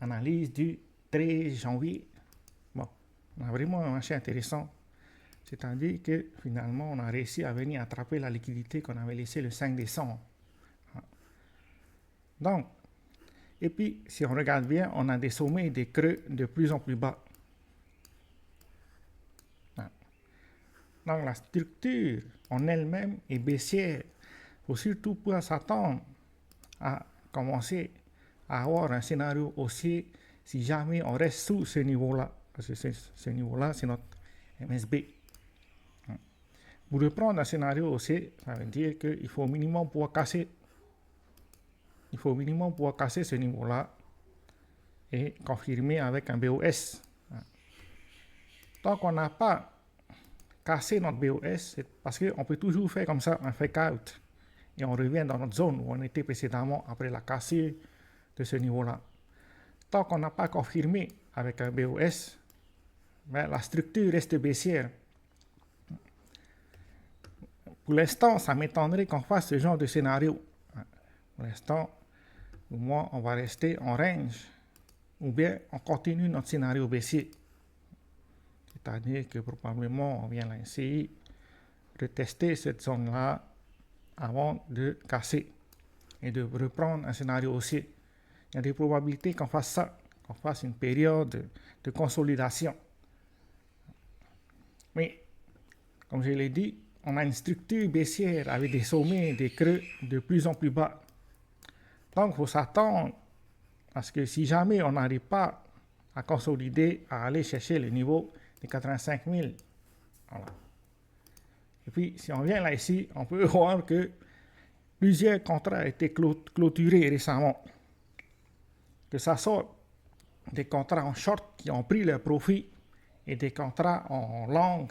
analyse du 13 janvier. Bon, on a vraiment un marché intéressant. C'est-à-dire que finalement, on a réussi à venir attraper la liquidité qu'on avait laissée le 5 décembre. Donc, et puis, si on regarde bien, on a des sommets et des creux de plus en plus bas. Donc, la structure en elle-même est baissière. Il faut surtout pas s'attendre à commencer à avoir un scénario haussier si jamais on reste sous ce niveau-là. Parce que ce niveau-là, c'est notre MSB. Pour reprendre un scénario haussier, ça veut dire qu'il faut au minimum pouvoir casser. Il faut au minimum pouvoir casser ce niveau-là et confirmer avec un BOS. Tant qu'on n'a pas cassé notre BOS, c'est parce qu'on peut toujours faire comme ça un fake out. Et on revient dans notre zone où on était précédemment après la cassure de ce niveau-là. Tant qu'on n'a pas confirmé avec un BOS, ben, la structure reste baissière. Pour l'instant, ça m'étonnerait qu'on fasse ce genre de scénario. Pour l'instant, au moins, on va rester en range. Ou bien, on continue notre scénario baissier. C'est-à-dire que probablement, on vient essayer de tester cette zone-là avant de casser et de reprendre un scénario haussier. Il y a des probabilités qu'on fasse ça, qu'on fasse une période de consolidation. Mais, comme je l'ai dit, on a une structure baissière avec des sommets et des creux de plus en plus bas. Donc, il faut s'attendre à ce que si jamais on n'arrive pas à consolider, à aller chercher le niveau de 85 000, voilà. Et puis, si on vient là ici, on peut voir que plusieurs contrats ont été clôturés récemment. Que ça soit des contrats en short qui ont pris leur profit et des contrats en long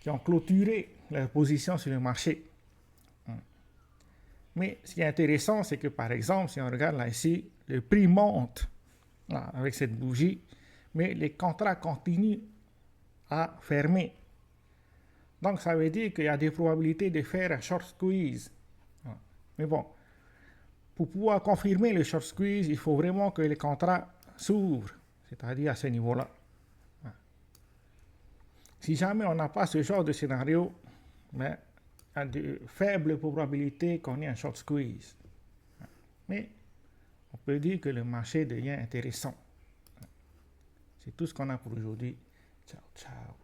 qui ont clôturé leur position sur le marché. Mais ce qui est intéressant, c'est que par exemple, si on regarde là ici, le prix monte là, avec cette bougie, mais les contrats continuent à fermer. Donc ça veut dire qu'il y a des probabilités de faire un short squeeze. Mais bon, pour pouvoir confirmer le short squeeze, il faut vraiment que les contrats s'ouvrent, c'est-à-dire à ce niveau-là. Si jamais on n'a pas ce genre de scénario, mais il y a de faibles probabilités qu'on ait un short squeeze. Mais on peut dire que le marché devient intéressant. C'est tout ce qu'on a pour aujourd'hui. Ciao, ciao.